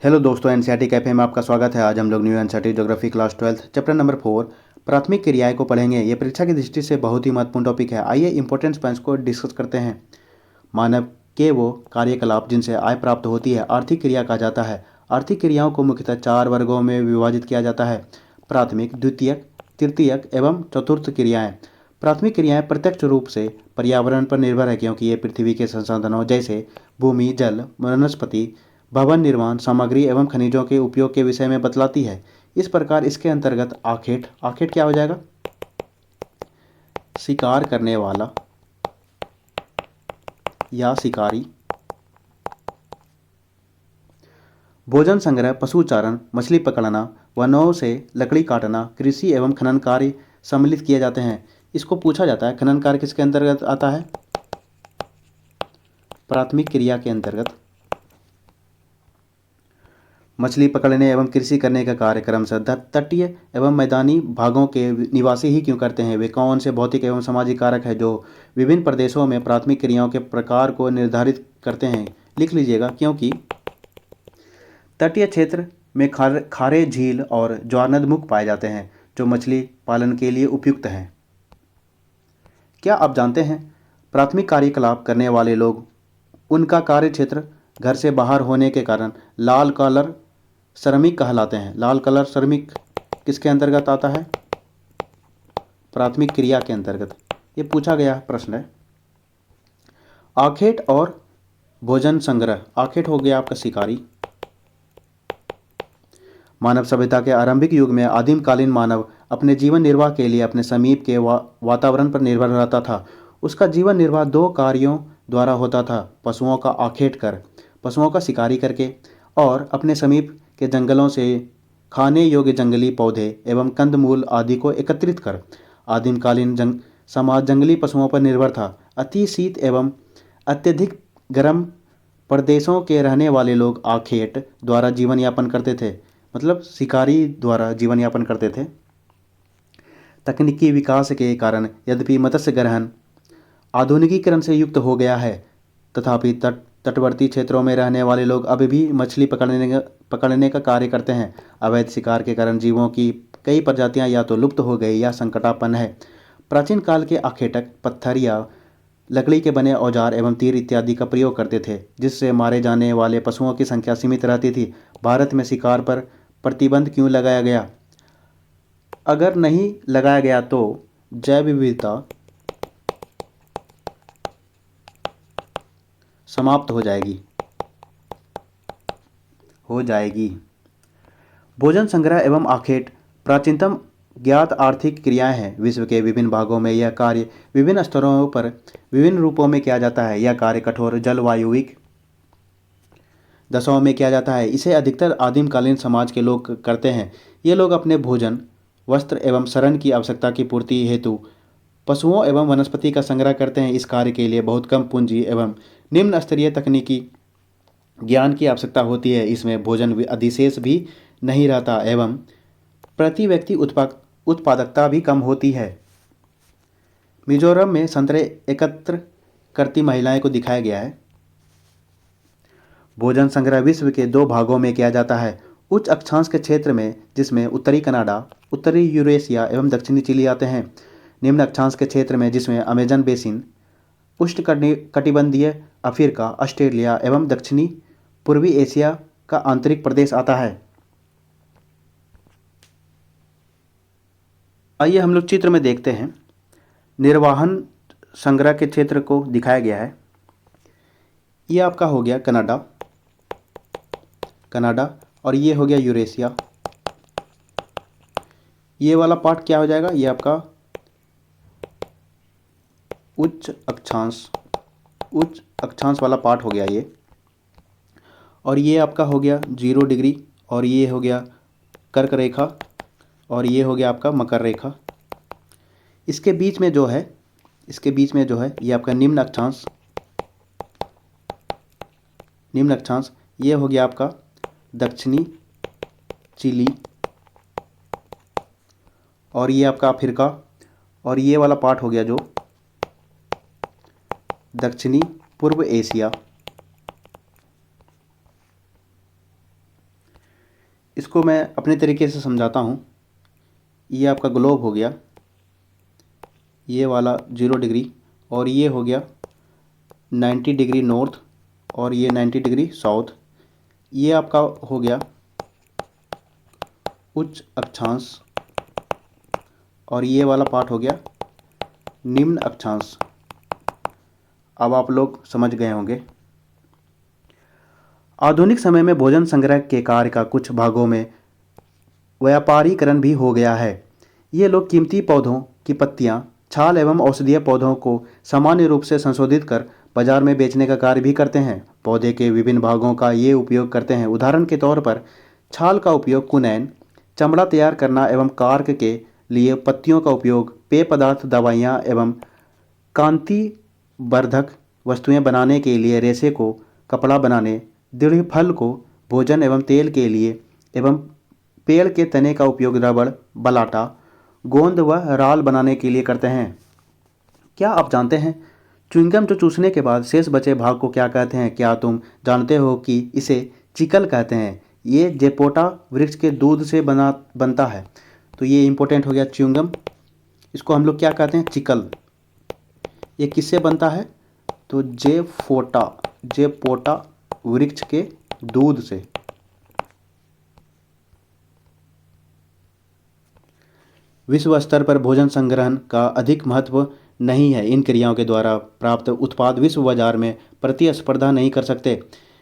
Hello दोस्तों, NCERT cafe में आपका स्वागत है। आज हम लोग new NCERT geography class 12 chapter number 4 प्राथमिक क्रियाएं को पढ़ेंगे। ये परीक्षा की दृष्टि से बहुत ही महत्वपूर्ण टॉपिक है। आइए इंपॉर्टेंट पॉइंट्स को डिस्कस करते हैं। मानव के वो कार्यकलाप जिनसे आय प्राप्त होती है आर्थिक क्रिया कहा जाता है। आर्थिक क्रियाओं को मुख्यतः 4 वर्गों में विभाजित किया जाता है: प्राथमिक, द्वितीयक, तृतीयक एवं चतुर्थ क्रियाएं। प्राथमिक क्रियाएं प्रत्यक्ष रूप से पर्यावरण पर निर्भर है, क्योंकि ये पृथ्वी के संसाधनों जैसे भूमि, जल, वनस्पति, भवन निर्माण सामग्री एवं खनिजों के उपयोग के विषय में बतलाती है। इस प्रकार इसके अंतर्गत आखेट आखेट क्या हो जाएगा? शिकार करने वाला या शिकारी। भोजन संग्रह, पशुचारण, मछली पकड़ना, वनों से लकड़ी काटना, कृषि एवं खनन कार्य सम्मिलित किए जाते हैं। इसको पूछा जाता है, खनन कार्य किसके अंतर्गत आता है? प्राथमिक क्रिया के अंतर्गत। मछली पकड़ने एवं कृषि करने का कार्यक्रम से तटीय एवं मैदानी भागों के निवासी ही क्यों करते हैं? वे कौन से भौतिक एवं सामाजिक कारक है जो विभिन्न प्रदेशों में प्राथमिक क्रियाओं के प्रकार को निर्धारित करते हैं? लिख लीजिएगा, क्योंकि तटीय क्षेत्र में खारे झील और ज्वारनदमुख पाए जाते हैं जो मछली पालन के लिए उपयुक्त हैं। क्या आप जानते हैं प्राथमिक कार्यकलाप करने वाले लोग, उनका कार्य क्षेत्र घर से बाहर होने के कारण लाल कॉलर श्रमिक कहलाते हैं। लाल कलर श्रमिक किसके अंतर्गत आता है? प्राथमिक क्रिया के अंतर्गत। ये पूछा गया प्रश्न है। आखेट और भोजन संग्रह। आखेट हो गया आपका शिकारी। मानव सभ्यता के आरंभिक युग में आदिम कालीन मानव अपने जीवन निर्वाह के लिए अपने समीप के वातावरण पर निर्भर रहता था। उसका जीवन निर्वाह 2 कार्यों द्वारा होता था: पशुओं का आखेट कर, पशुओं का शिकारी करके, और अपने समीप के जंगलों से खाने योग्य जंगली पौधे एवं कंदमूल आदि को एकत्रित कर। आदिमकालीन समाज जंगली पशुओं पर निर्भर था। अति शीत एवं अत्यधिक गर्म प्रदेशों के रहने वाले लोग आखेट द्वारा जीवन यापन करते थे, मतलब शिकारी द्वारा जीवन यापन करते थे। तकनीकी विकास के कारण यद्यपि मत्स्य ग्रहण आधुनिकीकरण से युक्त हो गया है, तथापि तटवर्ती क्षेत्रों में रहने वाले लोग अभी भी मछली पकड़ने का कार्य करते हैं। अवैध शिकार के कारण जीवों की कई प्रजातियां या तो लुप्त हो गई या संकटापन्न है। प्राचीन काल के आखेटक पत्थर या लकड़ी के बने औजार एवं तीर इत्यादि का प्रयोग करते थे, जिससे मारे जाने वाले पशुओं की संख्या सीमित रहती थी। भारत में शिकार पर प्रतिबंध क्यों लगाया गया? अगर नहीं लगाया गया तो जैव विविधता समाप्त हो जाएगी। भोजन संग्रह एवं आखेट प्राचीनतम ज्ञात आर्थिक क्रियाएं हैं। विश्व के विभिन्न भागों में यह कार्य विभिन्न स्तरों पर विभिन्न रूपों में किया जाता है। यह कार्य कठोर जलवायुविक दशाओं में किया जाता है। इसे अधिकतर आदिमकालीन समाज के लोग करते हैं। ये लोग अपने भोजन, वस्त्र एवं शरण की आवश्यकता की पूर्ति हेतु पशुओं एवं वनस्पति का संग्रह करते हैं। इस कार्य के लिए बहुत कम पूंजी एवं निम्न स्तरीय तकनीकी ज्ञान की आवश्यकता होती है। इसमें भोजन अधिशेष भी नहीं रहता एवं प्रति व्यक्ति उत्पादकता भी कम होती है। मिजोरम में संतरे एकत्र करती महिलाएं को दिखाया गया है। भोजन संग्रह विश्व के 2 भागों में किया जाता है: उच्च अक्षांश के क्षेत्र में, जिसमें उत्तरी कनाडा, उत्तरी यूरेशिया एवं दक्षिणी चिली आते हैं। निम्न अक्षांश के क्षेत्र में, जिसमें अमेजन बेसिन, उष्णकटिबंधीय अफ्रीका, ऑस्ट्रेलिया एवं दक्षिणी पूर्वी एशिया का आंतरिक प्रदेश आता है। आइए हम लोग चित्र में देखते हैं। निर्वाहन संग्रह के क्षेत्र को दिखाया गया है। ये आपका हो गया कनाडा और ये हो गया यूरेशिया। ये वाला पार्ट क्या हो जाएगा? ये आपका उच्च अक्षांश वाला पार्ट हो गया ये। और ये आपका हो गया 0 डिग्री, और ये हो गया कर्क रेखा, और ये हो गया आपका मकर रेखा। इसके बीच में जो है ये आपका निम्न अक्षांश, ये हो गया आपका दक्षिणी चिली, और ये आपका अफ्रीका, और ये वाला पार्ट हो गया जो दक्षिणी पूर्व एशिया। इसको मैं अपने तरीके से समझाता हूँ। ये आपका ग्लोब हो गया, ये वाला 0 डिग्री, और ये हो गया 90 डिग्री नॉर्थ, और ये 90 डिग्री साउथ। ये आपका हो गया उच्च अक्षांश, और ये वाला पार्ट हो गया निम्न अक्षांश। अब आप लोग समझ गए होंगे। आधुनिक समय में भोजन संग्रह के कार्य का कुछ भागों में व्यापारीकरण भी हो गया है। ये लोग कीमती पौधों की पत्तियां, छाल एवं औषधीय पौधों को सामान्य रूप से संशोधित कर बाजार में बेचने का कार्य भी करते हैं। पौधे के विभिन्न भागों का ये उपयोग करते हैं। उदाहरण के तौर पर छाल का उपयोग कुनैन, चमड़ा तैयार करना एवं कार्क के लिए, पत्तियों का उपयोग पेय पदार्थ, दवाइयाँ एवं कांति वर्धक वस्तुएं बनाने के लिए, रेशे को कपड़ा बनाने, दृढ़ फल को भोजन एवं तेल के लिए, एवं पेड़ के तने का उपयोग रबड़, बलाटा, गोंद व राल बनाने के लिए करते हैं। क्या आप जानते हैं च्युइंगम जो चूसने के बाद शेष बचे भाग को क्या कहते हैं? क्या तुम जानते हो कि इसे चिकल कहते हैं? ये जेपोटा वृक्ष के दूध से बनता है। तो ये इंपॉर्टेंट हो गया च्युइंगम। इसको हम लोग क्या कहते हैं? चिकल। ये किससे बनता है? तो जेपोटा वृक्ष के दूध से। विश्व स्तर पर भोजन संग्रहण का अधिक महत्व नहीं है। इन क्रियाओं के द्वारा प्राप्त उत्पाद विश्व बाजार में प्रतिस्पर्धा नहीं कर सकते।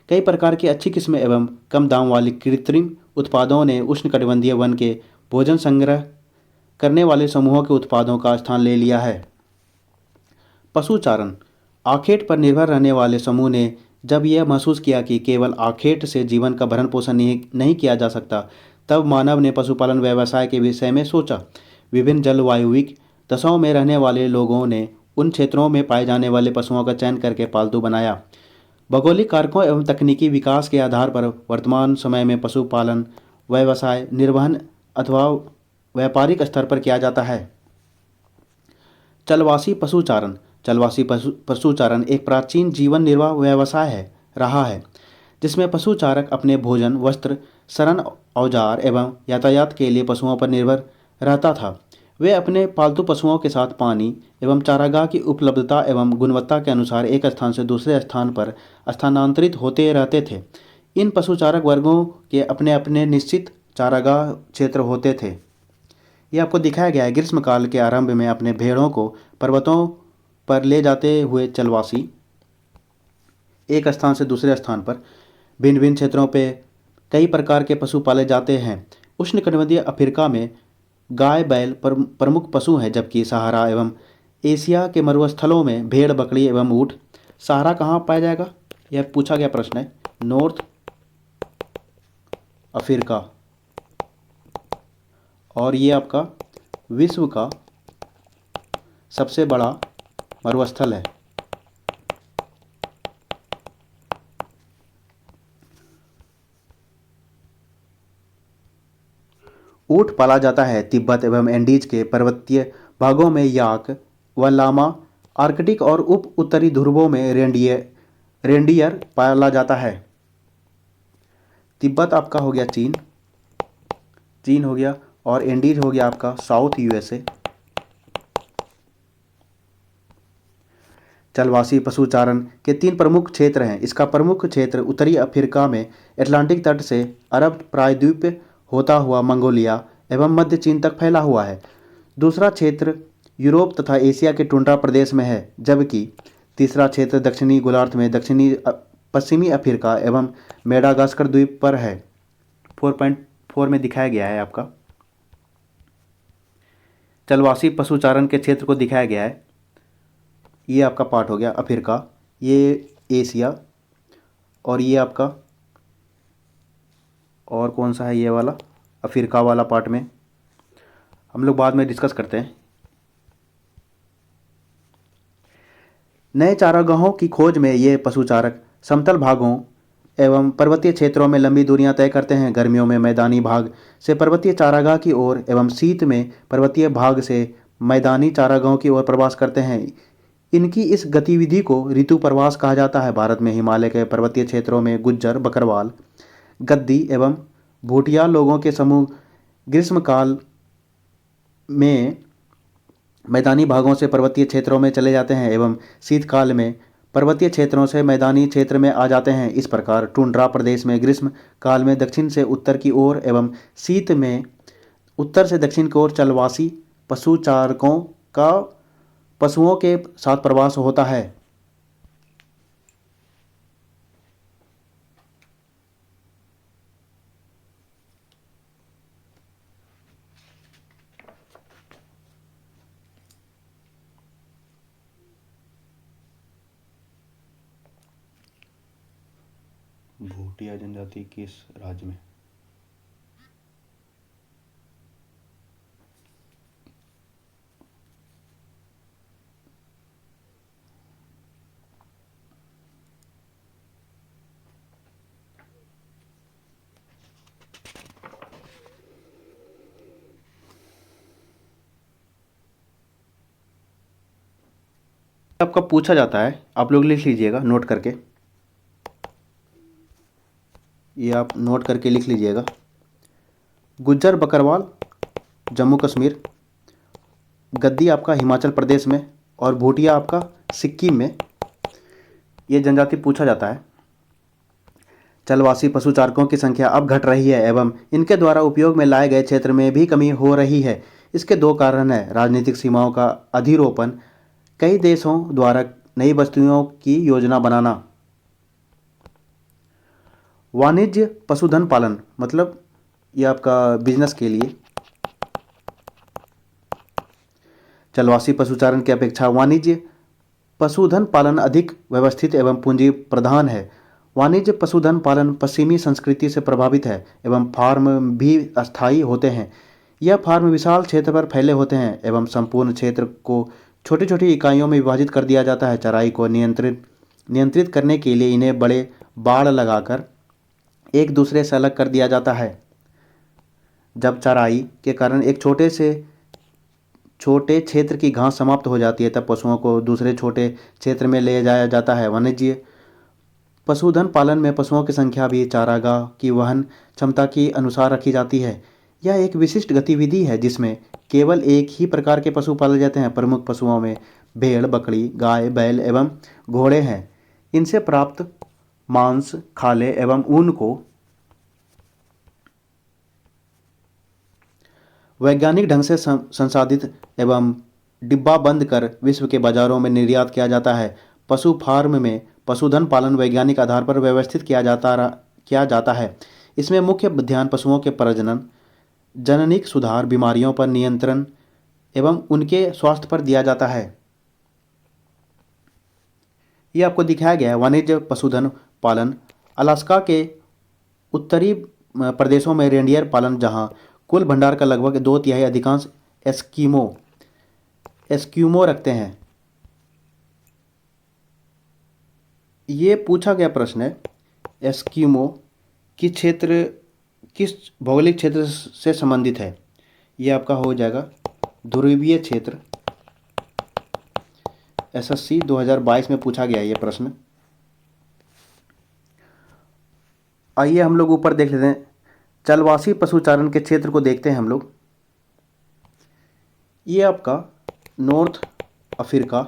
कई प्रकार की अच्छी किस्में एवं कम दाम वाली कृत्रिम उत्पादों ने उष्णकटिबंधीय वन के भोजन संग्रह करने वाले समूहों के उत्पादों का स्थान ले लिया है। पशुचारण। आखेट पर निर्भर रहने वाले समूह ने जब यह महसूस किया कि केवल आखेट से जीवन का भरण पोषण नहीं किया जा सकता, तब मानव ने पशुपालन व्यवसाय के विषय में सोचा। विभिन्न जलवायुविक दशाओं में रहने वाले लोगों ने उन क्षेत्रों में पाए जाने वाले पशुओं का चयन करके पालतू बनाया। भौगोलिक कारकों एवं तकनीकी विकास के आधार पर वर्तमान समय में पशुपालन व्यवसाय निर्वहन अथवा व्यापारिक स्तर पर किया जाता है। चलवासी पशुचारण। चलवासी पशुचारण एक प्राचीन जीवन निर्वाह व्यवसाय रहा है, जिसमें पशुचारक अपने भोजन, वस्त्र, शरण, औजार एवं यातायात के लिए पशुओं पर निर्भर रहता था। वे अपने पालतू पशुओं के साथ पानी एवं चारागाह की उपलब्धता एवं गुणवत्ता के अनुसार एक स्थान से दूसरे स्थान पर स्थानांतरित होते रहते थे। इन पशुचारक वर्गों के अपने अपने निश्चित चारागाह क्षेत्र होते थे। ये आपको दिखाया गया है। ग्रीष्मकाल के आरंभ में अपने भेड़ों को पर्वतों पर ले जाते हुए चलवासी एक स्थान से दूसरे स्थान पर भिन्न भिन्न क्षेत्रों पर कई प्रकार के पशु पाले जाते हैं। उष्णकटिबंधीय अफ्रीका में गाय बैल प्रमुख पशु हैं, जबकि सहारा एवं एशिया के मरुस्थलों में भेड़, बकरी एवं ऊँट। सहारा कहाँ पाया जाएगा? यह पूछा गया प्रश्न है। North Africa. और ये आपका विश्व का सबसे बड़ा मरुस्थल है। ऊँट पाला जाता है। तिब्बत एवं एंडीज के पर्वतीय भागों में याक व लामा, आर्कटिक और उप उत्तरी ध्रुवों में रेंडियर पाला जाता है। तिब्बत आपका हो गया चीन हो गया, और एंडीज हो गया आपका साउथ यूएसए। चलवासी पशुचारण के 3 प्रमुख क्षेत्र हैं। इसका प्रमुख क्षेत्र उत्तरी अफ्रीका में एटलांटिक तट से अरब प्रायद्वीप होता हुआ मंगोलिया एवं मध्य चीन तक फैला हुआ है। दूसरा क्षेत्र यूरोप तथा एशिया के टुंड्रा प्रदेश में है, जबकि तीसरा क्षेत्र दक्षिणी गोलार्ध में पश्चिमी अफ्रीका एवं मेडागास्कर द्वीप पर है। 4.4 में दिखाया गया है आपका। चलवासी पशुचारण के क्षेत्र को दिखाया गया है। ये आपका पार्ट हो गया अफ्रीका, ये एशिया, और ये आपका और कौन सा है? ये वाला अफ्रीका वाला पार्ट में हम लोग बाद में डिस्कस करते हैं। नए चारागाहों की खोज में ये पशुचारक समतल भागों एवं पर्वतीय क्षेत्रों में लंबी दूरियां तय करते हैं। गर्मियों में मैदानी भाग से पर्वतीय चारागाह की ओर एवं शीत में पर्वतीय भाग से मैदानी चारागाहों की ओर प्रवास करते हैं। इनकी इस गतिविधि को ऋतु प्रवास कहा जाता है। भारत में हिमालय के पर्वतीय क्षेत्रों में गुज्जर, बकरवाल, गद्दी एवं भूटिया लोगों के समूह ग्रीष्मकाल में मैदानी भागों से पर्वतीय क्षेत्रों में चले जाते हैं एवं शीतकाल में पर्वतीय क्षेत्रों से मैदानी क्षेत्र में आ जाते हैं। इस प्रकार टुंड्रा प्रदेश में ग्रीष्म काल में दक्षिण से उत्तर की ओर एवं शीत में उत्तर से दक्षिण की ओर चलवासी पशुचारकों का पशुओं के साथ प्रवास होता है। भूटिया जनजाति किस राज्य में? आपका पूछा जाता है, आप लोग लिख लीजिएगा नोट करके, ये आप नोट करके लिख लीजिएगा। गुज्जर बकरवाल जम्मू कश्मीर, गद्दी आपका हिमाचल प्रदेश में और भूटिया आपका सिक्किम में ये जनजाति पूछा जाता है। चलवासी पशुचारकों की संख्या अब घट रही है एवं इनके द्वारा उपयोग में लाए गए क्षेत्र में भी कमी हो रही है। इसके दो कारण हैं। राजनीतिक सीमाओं का अधिरोपण, कई देशों द्वारा नई बस्तियों की योजना बनाना। वाणिज्य पशुधन पालन मतलब ये आपका बिजनेस के लिए। चलवासी पशुचारण की अपेक्षा वाणिज्य पशुधन पालन अधिक व्यवस्थित एवं पूंजी प्रधान है। वाणिज्य पशुधन पालन पश्चिमी संस्कृति से प्रभावित है एवं फार्म भी अस्थायी होते हैं। यह फार्म विशाल क्षेत्र पर फैले होते हैं एवं संपूर्ण क्षेत्र को छोटी छोटी इकाइयों में विभाजित कर दिया जाता है। चराई को नियंत्रित करने के लिए इन्हें बड़े बाड़ लगाकर एक दूसरे से अलग कर दिया जाता है। जब चराई के कारण एक छोटे क्षेत्र की घास समाप्त हो जाती है तब पशुओं को दूसरे छोटे क्षेत्र में ले जाया जाता है। वाणिज्य पशुधन पालन में पशुओं की संख्या भी चारागाह की वहन क्षमता के अनुसार रखी जाती है। यह एक विशिष्ट गतिविधि है जिसमें केवल एक ही प्रकार के पशु पाले जाते हैं। प्रमुख पशुओं में भेड़, बकरी, गाय, बैल एवं घोड़े हैं। इनसे प्राप्त मांस, खाले एवं ऊन को वैज्ञानिक ढंग से संसाधित एवं डिब्बा बंद कर विश्व के बाजारों में निर्यात किया जाता है। पशु फार्म में पशुधन पालन वैज्ञानिक आधार पर व्यवस्थित किया जाता है। इसमें मुख्य ध्यान पशुओं के प्रजनन, जननिक सुधार, बीमारियों पर नियंत्रण एवं उनके स्वास्थ्य पर दिया जाता है। ये आपको दिखाया गया है वाणिज्य पशुधन पालन। अलास्का के उत्तरी प्रदेशों में रेंडियर पालन, जहां कुल भंडार का लगभग 2/3 अधिकांश एस्क्यूमो रखते हैं। ये पूछा गया प्रश्न है, एस्क्यूमो किस भौगोलिक क्षेत्र से संबंधित है? ये आपका हो जाएगा ध्रुवीय क्षेत्र। एसएससी 2022 में पूछा गया ये प्रश्न। आइए हम लोग ऊपर देख लेते हैं, चलवासी पशुचारण के क्षेत्र को देखते हैं हम लोग। ये आपका नॉर्थ अफ्रीका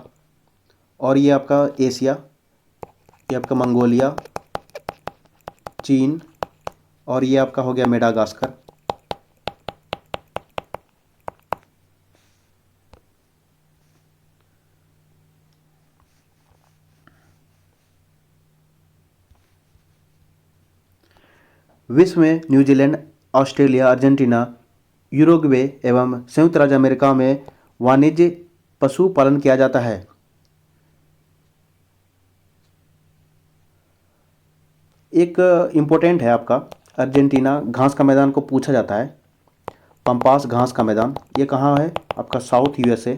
और ये आपका एशिया, ये आपका मंगोलिया, चीन और ये आपका हो गया मेडागास्कर। विश्व में न्यूजीलैंड, ऑस्ट्रेलिया, अर्जेंटीना, यूरुग्वे एवं संयुक्त राज्य अमेरिका में वाणिज्य पशु पालन किया जाता है। एक इम्पोर्टेंट है आपका अर्जेंटीना घास का मैदान को पूछा जाता है। पंपास घास का मैदान, ये कहाँ है? आपका साउथ यूएसए।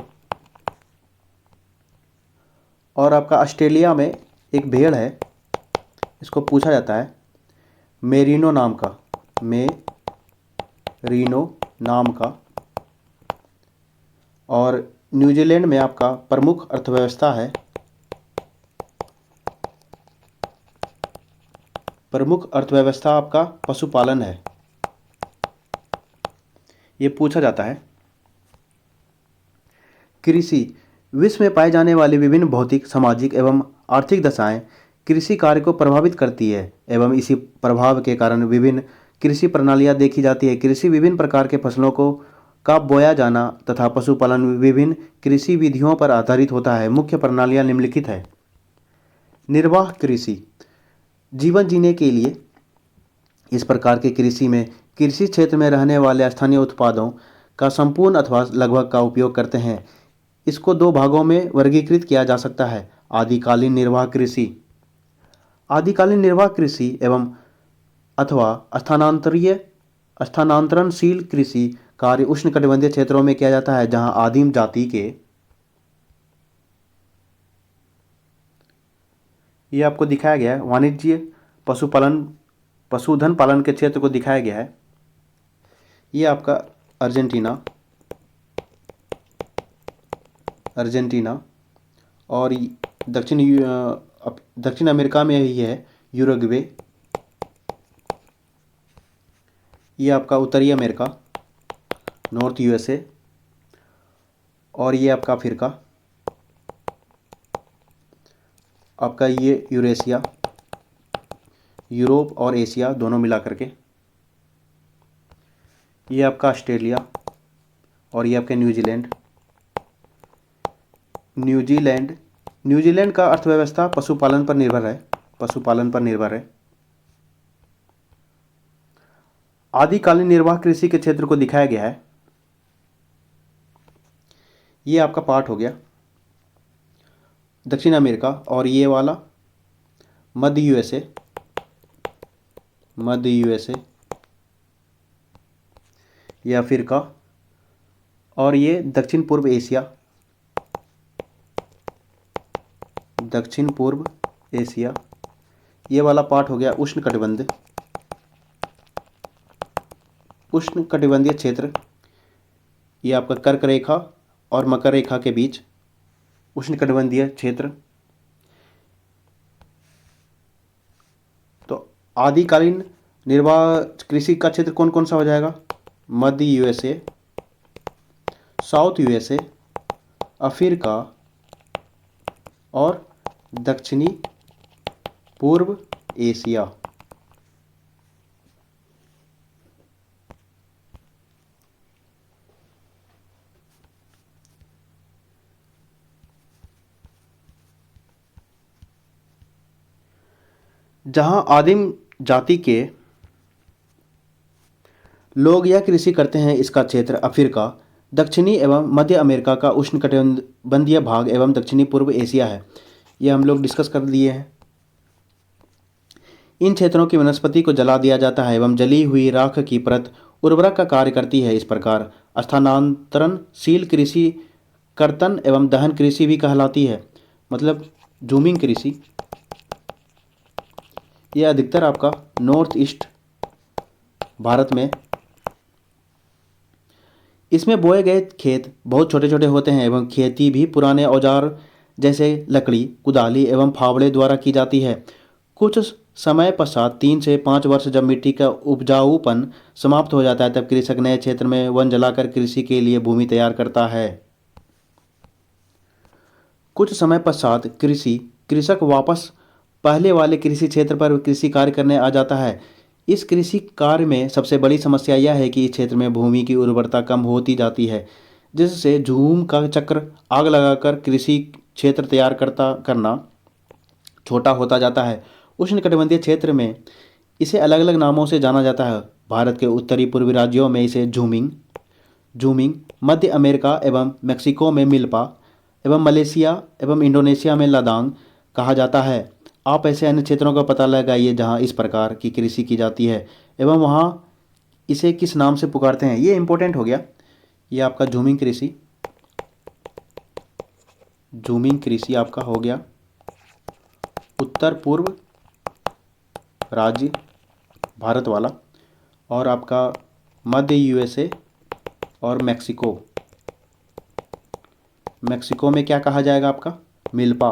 और आपका ऑस्ट्रेलिया में एक भेड़ है, इसको पूछा जाता है मेरिनो नाम का। और न्यूजीलैंड में आपका प्रमुख अर्थव्यवस्था है, आपका पशुपालन है। ये पूछा जाता है। कृषि विश्व में पाए जाने वाली विभिन्न भौतिक, सामाजिक एवं आर्थिक दशाएं कृषि कार्य को प्रभावित करती है एवं इसी प्रभाव के कारण विभिन्न कृषि प्रणालियां देखी जाती है। कृषि विभिन्न प्रकार के फसलों को का बोया जाना तथा पशुपालन विभिन्न कृषि विधियों पर आधारित होता है। मुख्य प्रणालियां निम्नलिखित है। निर्वाह कृषि जीवन जीने के लिए इस प्रकार के कृषि में कृषि क्षेत्र में रहने वाले स्थानीय उत्पादों का संपूर्ण अथवा लगभग का उपयोग करते हैं। इसको दो भागों में वर्गीकृत किया जा सकता है। आदिकालीन निर्वाह कृषि। आदिकालीन निर्वाह कृषि एवं अथवा स्थानांतरणशील कृषि कार्य उष्णकटिबंधीय क्षेत्रों में किया जाता है, जहां आदिम जाति के, ये आपको दिखाया गया है, वाणिज्य पशुधन पालन के क्षेत्र को दिखाया गया है। ये आपका अर्जेंटीना और दक्षिण अमेरिका में ही है यूरुग्वे। ये आपका उत्तरी अमेरिका, नॉर्थ यूएसए, और ये आपका अफ्रीका, आपका ये यूरेशिया, यूरोप और एशिया दोनों मिला करके। ये आपका ऑस्ट्रेलिया और ये आपका न्यूजीलैंड का अर्थव्यवस्था पशुपालन पर निर्भर है। आदिकालीन निर्वाह कृषि के क्षेत्र को दिखाया गया है। ये आपका पार्ट हो गया दक्षिण अमेरिका, और ये वाला मध्य यूएसए, ये अफ्रीका, और ये दक्षिण पूर्व एशिया। ये वाला पार्ट हो गया उष्णकटिबंधीय क्षेत्र। ये आपका कर्क रेखा और मकर रेखा के बीच उष्णकटिबंधीय क्षेत्र। तो आदिकालीन निर्वाह कृषि का क्षेत्र कौन कौन सा हो जाएगा? मध्य यूएसए, साउथ यूएसए, अफ्रीका और दक्षिणी पूर्व एशिया। जहां आदिम जाति के लोग यह कृषि करते हैं, इसका क्षेत्र अफ्रीका, दक्षिणी एवं मध्य अमेरिका का उष्णकटिबंधीय भाग एवं दक्षिणी पूर्व एशिया है। यह हम लोग डिस्कस कर लिए हैं। इन क्षेत्रों की वनस्पति को जला दिया जाता है एवं जली हुई राख की परत उर्वरक का कार्य करती है। इस प्रकार स्थानांतरणशील कृषि कर्तन एवं दहन कृषि भी कहलाती है, मतलब जूमिंग कृषि। यह अधिकतर आपका नॉर्थ ईस्ट भारत में। इसमें बोए गए खेत बहुत छोटे छोटे होते हैं एवं खेती भी पुराने औजार जैसे लकड़ी, कुदाली एवं फावड़े द्वारा की जाती है। कुछ समय पश्चात 3 से 5 वर्ष जब मिट्टी का उपजाऊपन समाप्त हो जाता है, तब कृषक नए क्षेत्र में वन जलाकर कृषि के लिए भूमि तैयार करता है। कुछ समय पश्चात कृषक वापस पहले वाले कृषि क्षेत्र पर कृषि कार्य करने आ जाता है। इस कृषि कार्य में सबसे बड़ी समस्या यह है कि इस क्षेत्र में भूमि की उर्वरता कम होती जाती है, जिससे झूम का चक्र आग लगाकर कृषि क्षेत्र तैयार करना छोटा होता जाता है। उष्णकटिबंधीय क्षेत्र में इसे अलग अलग नामों से जाना जाता है। भारत के उत्तरी पूर्वी राज्यों में इसे झूमिंग, मध्य अमेरिका एवं मेक्सिको में मिल्पा एवं मलेशिया एवं इंडोनेशिया में लादांग कहा जाता है। आप ऐसे अन्य क्षेत्रों का पता लगाइए जहां इस प्रकार की कृषि की जाती है एवं वहां इसे किस नाम से पुकारते हैं। ये इंपॉर्टेंट हो गया। ये आपका झूमिंग कृषि आपका हो गया उत्तर पूर्व राज्य भारत वाला, और आपका मध्य यूएसए और मैक्सिको में क्या कहा जाएगा आपका? मिल्पा।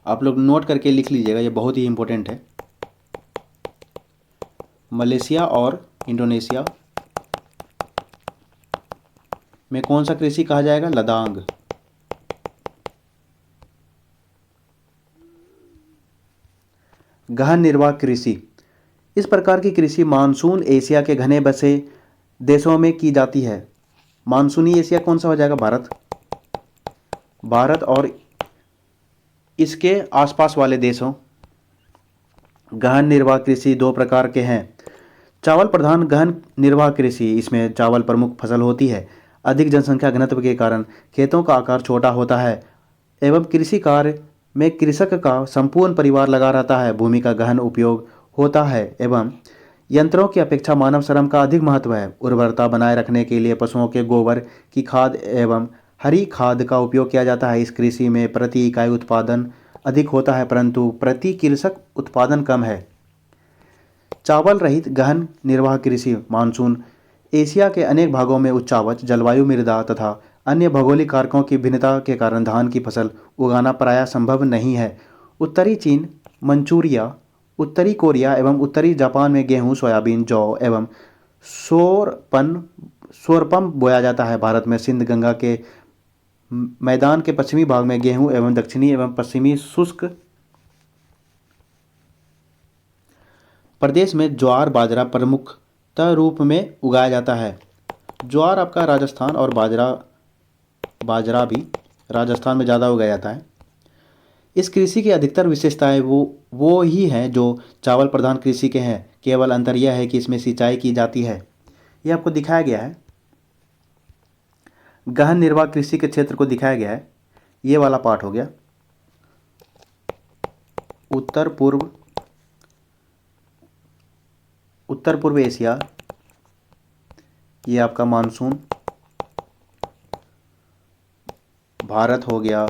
आप लोग नोट करके लिख लीजिएगा, ये बहुत ही इंपॉर्टेंट है। मलेशिया और इंडोनेशिया में कौन सा कृषि कहा जाएगा? लदांग। गहन निर्वाह कृषि, इस प्रकार की कृषि मानसून एशिया के घने बसे देशों में की जाती है। मानसूनी एशिया कौन सा हो जाएगा? भारत। भारत और इसके आसपास वाले देशों। गहन निर्वाह कृषि दो प्रकार के हैं। चावल प्रधान गहन निर्वाह कृषि, इसमें चावल प्रमुख फसल होती है। अधिक जनसंख्या घनत्व के कारण खेतों का आकार छोटा होता है एवं कृषि कार्य में कृषक का संपूर्ण परिवार लगा रहता है। भूमि का गहन उपयोग होता है एवं यंत्रों की अपेक्षा मानव श्रम का अधिक महत्व है। उर्वरता बनाए रखने के लिए पशुओं के गोबर की खाद एवं हरी खाद का उपयोग किया जाता है। इस कृषि में प्रति इकाई उत्पादन अधिक होता है परंतु प्रति कृषक उत्पादन कम है। चावल रहित गहन निर्वाह कृषि मानसून एशिया के अनेक भागों में उच्चावच जलवायु, मृदा तथा अन्य भौगोलिक कारकों की भिन्नता के कारण धान की फसल उगाना प्रायः संभव नहीं है। उत्तरी चीन, मंचूरिया, उत्तरी कोरिया एवं उत्तरी जापान में गेहूं, सोयाबीन, जौ एवं सोरपम बोया जाता है। भारत में सिंध गंगा के मैदान के पश्चिमी भाग में गेहूं एवं दक्षिणी एवं पश्चिमी शुष्क प्रदेश में ज्वार बाजरा प्रमुखतः रूप में उगाया जाता है। ज्वार आपका राजस्थान और बाजरा भी राजस्थान में ज़्यादा उगाया जाता है। इस कृषि की अधिकतर विशेषताएं वो ही हैं जो चावल प्रधान कृषि के हैं। केवल अंतर यह है कि इसमें सिंचाई की जाती है। यह आपको दिखाया गया है, गहन निर्वाह कृषि के क्षेत्र को दिखाया गया है। ये वाला पार्ट हो गया। उत्तर पूर्व एशिया, ये आपका मानसून। भारत हो गया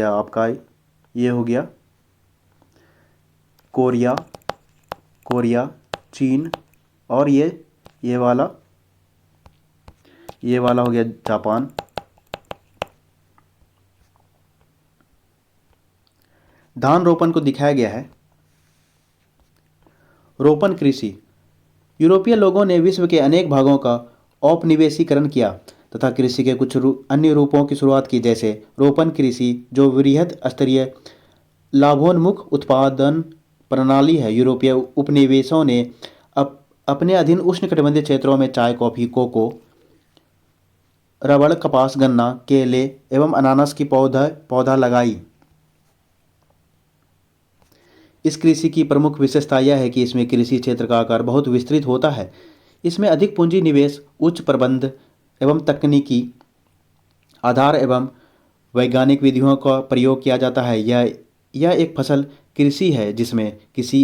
आपका, ये हो गया कोरिया, चीन और ये वाला हो गया जापान। धान रोपण को दिखाया गया है। रोपण कृषि, यूरोपीय लोगों ने विश्व के अनेक भागों का औपनिवेशीकरण किया तथा कृषि के कुछ अन्य रूपों की शुरुआत की, जैसे रोपण कृषि जो वृहद स्तरीय लाभोन्मुख उत्पादन प्रणाली है। यूरोपीय उपनिवेशों ने अपने अधीन उष्णकटिबंधीय क्षेत्रों में चाय, कॉफी, कोको, रबड़, कपास, गन्ना, केले एवं अनानास की पौधा लगाई। इस कृषि की प्रमुख विशेषता यह है कि इसमें कृषि क्षेत्र का आकार बहुत विस्तृत होता है। इसमें अधिक पूंजी निवेश, उच्च प्रबंध एवं तकनीकी आधार एवं वैज्ञानिक विधियों का प्रयोग किया जाता है। यह एक फसल कृषि है जिसमें किसी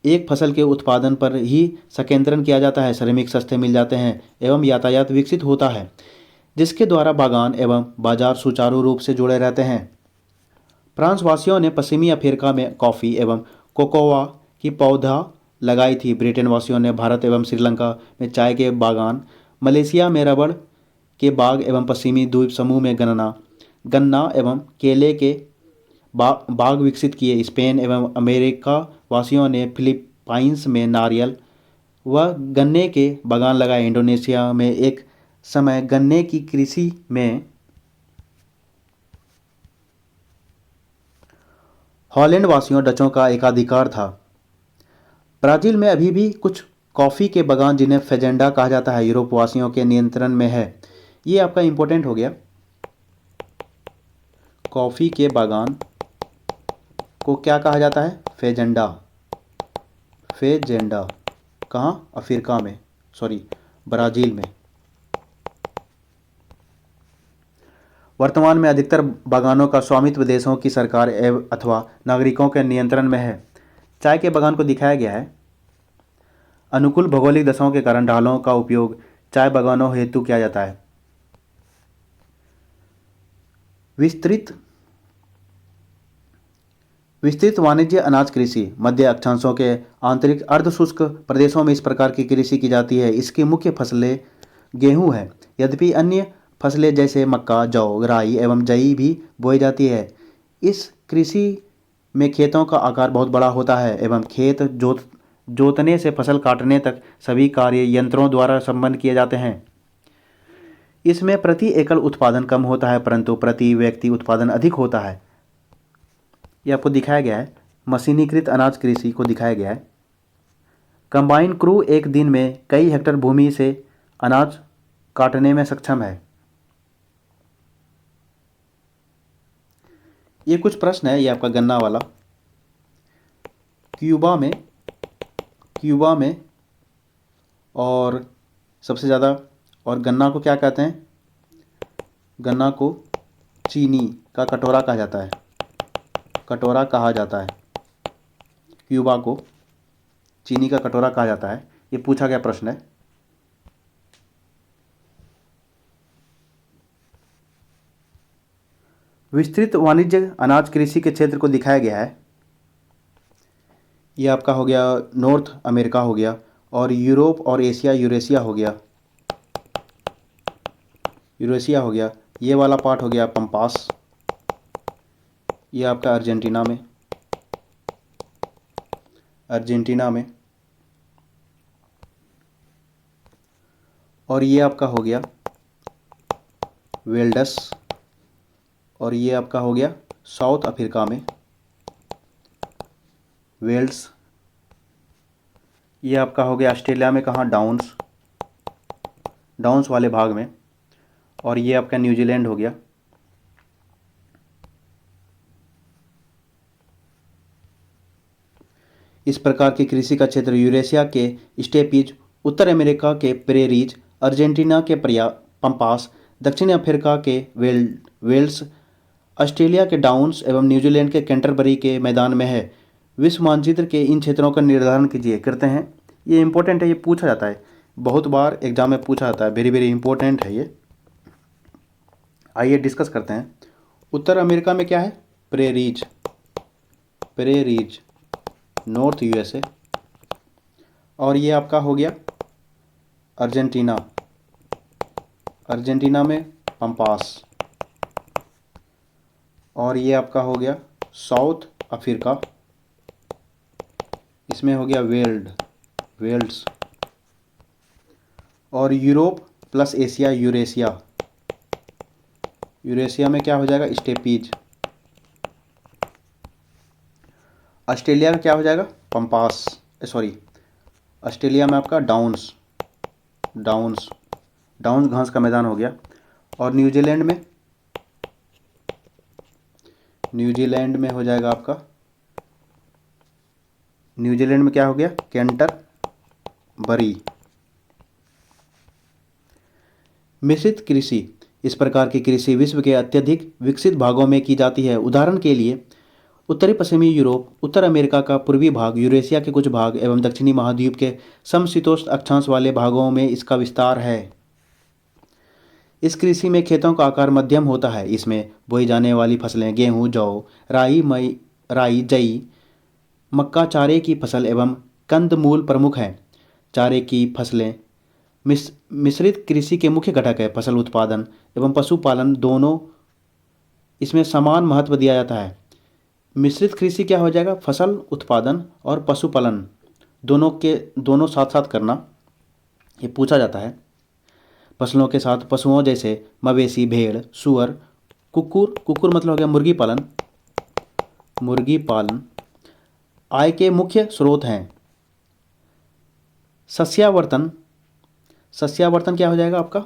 एक फसल के उत्पादन पर ही संकेंद्रण किया जाता है। श्रमिक सस्ते मिल जाते हैं एवं यातायात विकसित होता है जिसके द्वारा बागान एवं बाजार सुचारू रूप से जुड़े रहते हैं। फ्रांस वासियों ने पश्चिमी अफ्रीका में कॉफ़ी एवं कोकोआ की पौधा लगाई थी। ब्रिटेन वासियों ने भारत एवं श्रीलंका में चाय के बागान, मलेशिया में रबड़ के बाग एवं पश्चिमी द्वीप समूह में गन्ना एवं केले के बाग विकसित किए। स्पेन एवं अमेरिका वासियों ने फिलीपाइंस में नारियल व गन्ने के बागान लगाए। इंडोनेशिया में एक समय गन्ने की कृषि में हॉलैंड वासियों डचों का एकाधिकार था। ब्राज़ील में अभी भी कुछ कॉफ़ी के बागान जिन्हें फेजेंडा कहा जाता है यूरोप वासियों के नियंत्रण में है। ये आपका इंपॉर्टेंट हो गया। कॉफ़ी के बागान को क्या कहा जाता है? फेजेंडा। कहाँ? अफ्रीका में, ब्राज़ील में। वर्तमान में अधिकतर बागानों का स्वामित्व देशों की सरकार अथवा नागरिकों के नियंत्रण में है। चाय के बागान को दिखाया गया है। अनुकूल भौगोलिक दशाओं के कारण ढालों का उपयोग चाय बागानों हेतु किया जाता है। विस्तृत वाणिज्य अनाज कृषि, मध्य अक्षांशों के आंतरिक अर्धशुष्क प्रदेशों में इस प्रकार की कृषि की जाती है। इसकी मुख्य फसलें गेहूं है, यद्यपि अन्य फसलें जैसे मक्का, जौ, राई एवं जई भी बोई जाती है। इस कृषि में खेतों का आकार बहुत बड़ा होता है एवं खेत जोतने से फसल काटने तक सभी कार्य यंत्रों द्वारा संपन्न किए जाते हैं। इसमें प्रति एकड़ उत्पादन कम होता है परंतु प्रति व्यक्ति उत्पादन अधिक होता है। ये आपको दिखाया गया है, मशीनीकृत अनाज कृषि को दिखाया गया है। कंबाइन क्रू एक दिन में कई हेक्टेयर भूमि से अनाज काटने में सक्षम है। ये कुछ प्रश्न है, ये आपका गन्ना वाला। क्यूबा में और सबसे ज़्यादा, और गन्ना को क्या कहते हैं? गन्ना को चीनी का कटोरा कहा जाता है, कटोरा कहा जाता है। क्यूबा को चीनी का कटोरा कहा जाता है। ये पूछा गया प्रश्न है। विस्तृत वाणिज्य अनाज कृषि के क्षेत्र को दिखाया गया है। ये आपका हो गया नॉर्थ अमेरिका हो गया, और यूरोप और एशिया यूरेशिया हो गया, यूरेशिया हो गया। ये वाला पार्ट हो गया पंपास, ये आपका अर्जेंटीना में, अर्जेंटीना में। और ये आपका हो गया वेल्डस, और ये आपका हो गया साउथ अफ्रीका में वेल्स। ये आपका हो गया ऑस्ट्रेलिया में, कहाँ? डाउन्स वाले भाग में। और ये आपका न्यूजीलैंड हो गया। इस प्रकार की कृषि का क्षेत्र यूरेशिया के स्टेपीज, उत्तर अमेरिका के प्रेरीज, अर्जेंटीना के पंपास, दक्षिण अफ्रीका के वेल्स, ऑस्ट्रेलिया के डाउन्स एवं न्यूजीलैंड के कैंटरबरी के मैदान में है। विश्व मानचित्र के इन क्षेत्रों का निर्धारण कीजिए। करते हैं, ये इंपॉर्टेंट है, ये पूछा जाता है, बहुत बार एग्जाम में पूछा जाता है, वेरी वेरी इंपॉर्टेंट है ये। आइए डिस्कस करते हैं। उत्तर अमेरिका में क्या है? Prairies, north USA. और ये आपका हो गया अर्जेंटीना में पंपास। और ये आपका हो गया साउथ अफ्रीका, इसमें हो गया वेल्स। और यूरोप प्लस एशिया यूरेशिया में क्या हो जाएगा? स्टेपीज। ऑस्ट्रेलिया में क्या हो जाएगा? पंपास, ऑस्ट्रेलिया में आपका डाउन्स घास का मैदान हो गया। और न्यूजीलैंड में हो जाएगा आपका, न्यूजीलैंड में क्या हो गया? कैंटरबरी। मिश्रित कृषि, इस प्रकार की कृषि विश्व के अत्यधिक विकसित भागों में की जाती है। उदाहरण के लिए उत्तरी पश्चिमी यूरोप, उत्तर अमेरिका का पूर्वी भाग, यूरेशिया के कुछ भाग एवं दक्षिणी महाद्वीप के समशीतोष्ण अक्षांश वाले भागों में इसका विस्तार है। इस कृषि में खेतों का आकार मध्यम होता है। इसमें बोई जाने वाली फसलें गेहूँ, जौ, राई, जई, मक्का, चारे की फसल एवं कंदमूल प्रमुख हैं। चारे की फसलें मिश्रित कृषि के मुख्य घटक है। फसल उत्पादन एवं पशुपालन दोनों इसमें समान महत्व दिया जाता है। मिश्रित कृषि क्या हो जाएगा? फसल उत्पादन और पशुपालन दोनों साथ साथ करना, ये पूछा जाता है। फसलों के साथ पशुओं जैसे मवेशी, भेड़, सूअर, कुकुर मतलब हो गया मुर्गी पालन आय के मुख्य स्रोत हैं। सस्यावर्तन क्या हो जाएगा आपका?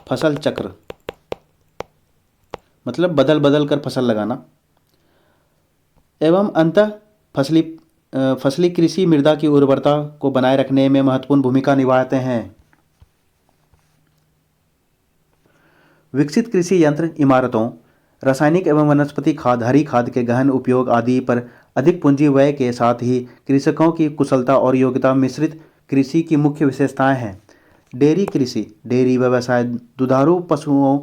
फसल चक्र, मतलब बदल बदल कर फसल लगाना। एवं अंतः फसली कृषि मृदा की उर्वरता को बनाए रखने में महत्वपूर्ण भूमिका निभाते हैं। विकसित कृषि यंत्र, इमारतों, रासायनिक एवं वनस्पति खाद, हरी खाद के गहन उपयोग आदि पर अधिक पूंजी व्यय के साथ ही कृषकों की कुशलता और योग्यता मिश्रित कृषि की मुख्य विशेषताएं हैं। डेयरी कृषि, डेयरी व्यवसाय दुधारू पशुओं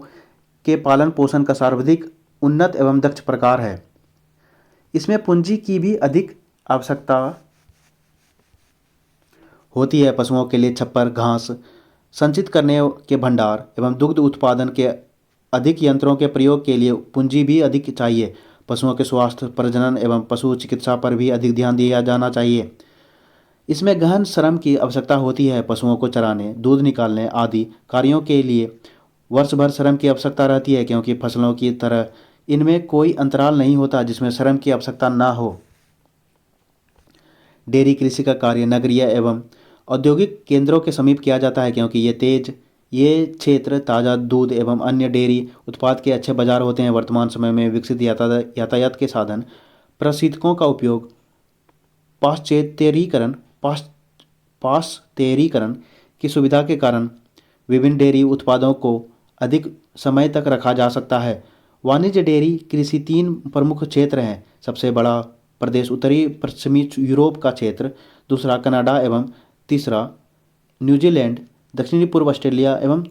के पालन पोषण का सर्वाधिक उन्नत एवं दक्ष प्रकार है। इसमें पूंजी की भी अधिक आवश्यकता होती है। पशुओं के लिए छप्पर, घास संचित करने के भंडार एवं दुग्ध उत्पादन के अधिक यंत्रों के प्रयोग के लिए पूंजी भी अधिक चाहिए। पशुओं के स्वास्थ्य, प्रजनन एवं पशु चिकित्सा पर भी अधिक ध्यान दिया जाना चाहिए। इसमें गहन श्रम की आवश्यकता होती है। पशुओं को चराने, दूध निकालने आदि कार्यों के लिए वर्ष भर श्रम की आवश्यकता रहती है, क्योंकि फसलों की तरह इनमें कोई अंतराल नहीं होता जिसमें श्रम की आवश्यकता ना हो। डेयरी कृषि का कार्य नगरीय एवं औद्योगिक केंद्रों के समीप किया जाता है, क्योंकि ये क्षेत्र ताज़ा दूध एवं अन्य डेयरी उत्पाद के अच्छे बाजार होते हैं। वर्तमान समय में विकसित यातायात के साधन, प्रशीतकों का उपयोग, पाश्चेत्यरीकरण पाश्च पाश्चेत्यरीकरण की सुविधा के कारण विभिन्न डेयरी उत्पादों को अधिक समय तक रखा जा सकता है। वाणिज्य डेयरी कृषि तीन प्रमुख क्षेत्र हैं। सबसे बड़ा प्रदेश उत्तरी पश्चिमी यूरोप का क्षेत्र, दूसरा कनाडा एवं तीसरा न्यूजीलैंड, दक्षिणी पूर्व ऑस्ट्रेलिया एवं